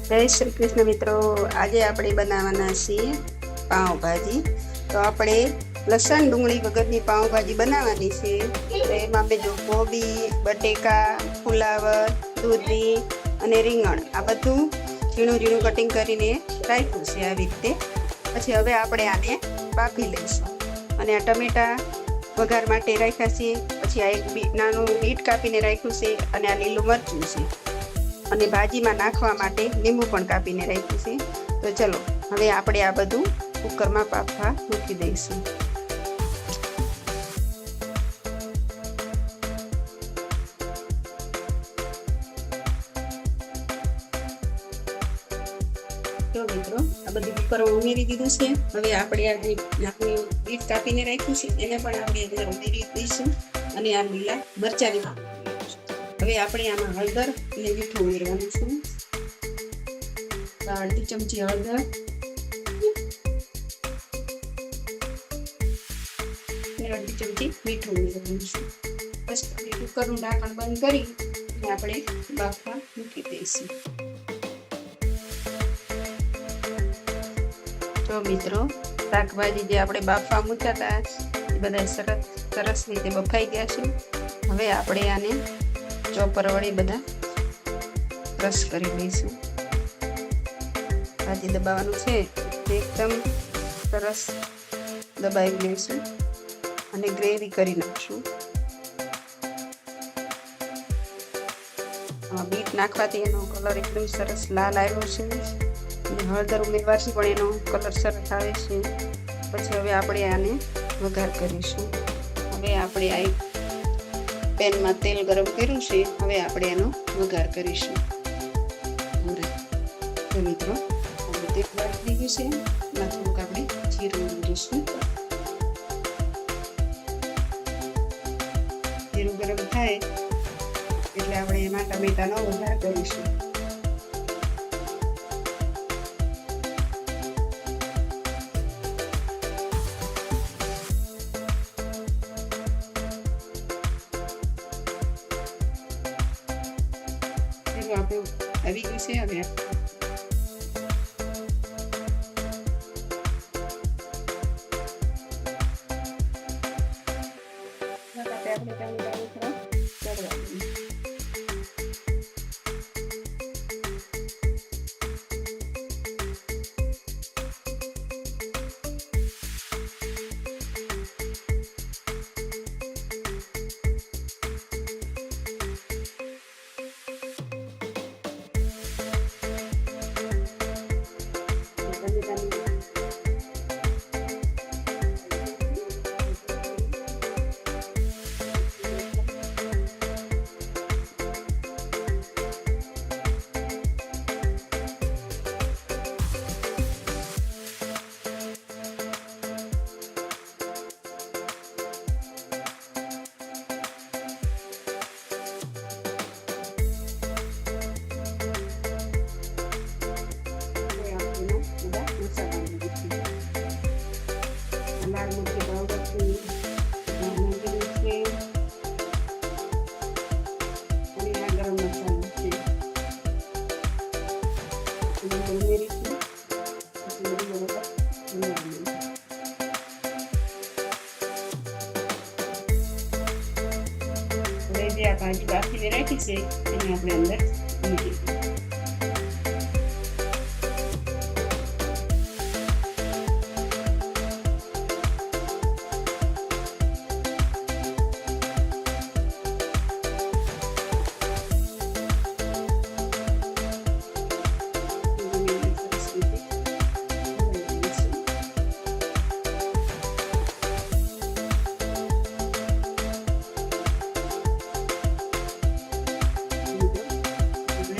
જય શ્રી કૃષ્ણ મિત્રો, આજે આપણે બનાવવાના છીએ પાઉંભાજી। તો આપણે લસણ ડુંગળી વગરની પાઉંભાજી બનાવવાની છે। તો એમાં મેં જો કોબી, બટેકા, ફુલાવર, દૂધી અને રીંગણ આ બધું ઝીણું ઝીણું કટિંગ કરીને રાખ્યું છે આવી રીતે। પછી હવે આપણે આને બાફી લઈશું અને આ ટમેટા વઘાર માટે રાખ્યા છે। પછી આ એક નાનું બીટ કાપીને રાખ્યું છે અને આ લીલું મરચું છે અને ભાજીમાં નાખવા માટે લીંબુ પણ કાપીને રાખ્યું છે। તો ચલો હવે આપણે આ બધું કુકરમાં બાફવા મૂકી દઈશું। તો મિત્રો આ બધું કુકરમાં ઉમેરી દીધું છે। હવે આપણે આ જે નાનું બીટ કાપીને રાખ્યું છે એને પણ આપણે અંદર ઉમેરી દઈશું અને આ લીલા મરચાંની હવે આપણે આમાં હળદર અને મીઠું ઉમેરવાનું છે। અડધી ચમચી હળદર અને અડધી ચમચી મીઠું ઉમેરવાનું છે। બસ કુકરનું ઢાંકણ બંધ કરી અને આપણે બાફવા મૂકી દઈશું। જો મિત્રો શાકભાજી જે આપણે બાફવા મૂક્યા હતા એ બધા સરસ રીતે બફાઈ ગયા છે। હવે આપણે આને ચોપર વડે બધા ક્રશ કરી લઈશું। ભાજી દબાવવાનું છે એકદમ સરસ દબાવી લઈશું અને ગ્રેવી કરી નાખશું। બીટ નાખવાથી એનો કલર એકદમ સરસ લાલ આવ્યો છે અને હળદર ઉમેરવાથી પણ એનો કલર સરસ આવે છે। પછી હવે આપણે આને વઘાર કરીશું। હવે આપણે આ પેનમાં તેલ ગરમ કર્યું છે, હવે આપણે એનો વઘાર કરીશું। તો મિત્રો તેલ વાળી ગયું છે, એમાં થોડુંક આપણે જીરું ઉમેરીશું। જીરું ગરમ થાય એટલે આપણે એમાં ટમેટાનો વઘાર કરીશું। આપણું આવી ગયું છે। હવે લાલ મરચી પાવડર છે, અને આ ગરમ મસાલો છે ઉમેરીશું। હવે જે આ ભાજી બાફીને રાખી છે એને આપણે અંદર ઉમેરીશું।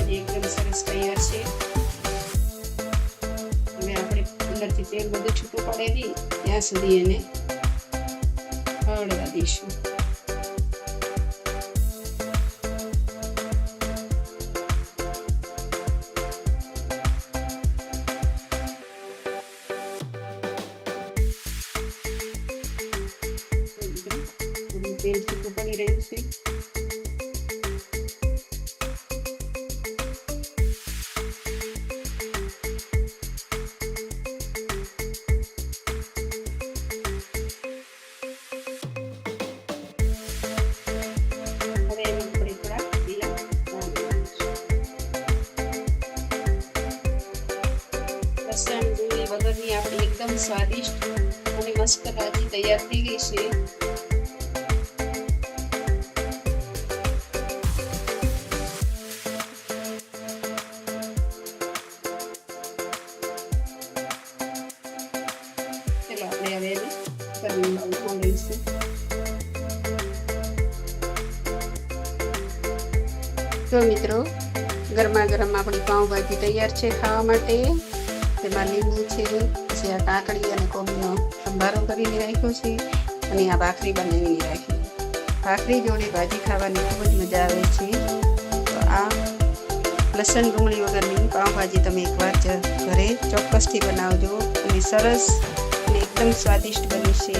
એકદમ સરસ તૈયાર છે। હવે આપણે અંદરથી તેલ બધું છૂટું પડે ત્યાં સુધી એને હળવા દઈશું। તેલ છૂટું પડી રહ્યું છે। લસણ ડુંગળી વગરની આપણી એકદમ સ્વાદિષ્ટ અને મસ્ત ભાજી તૈયાર થઈ ગઈ છે. ચલો આપણે હવે એને સર્વિંગ બાઉલમાં લઈશું. તો મિત્રો, ગરમા ગરમ આપણી પાઉંભાજી તૈયાર છે ખાવા માટે. તેમાં લીંબુ છે, પછી આ કાકડી અને કોબીનો સંભારો કરીને રાખ્યો છે, અને આ ભાખરી બનાવીને રાખી. ભાખરી જોડે ભાજી ખાવાની ખૂબ જ મજા આવે છે. તો આ લસણ ડુંગળી વગરની પાઉંભાજી તમે એકવાર ઘરે ચોક્કસથી બનાવજો, અને સરસ અને એકદમ સ્વાદિષ્ટ બનશે.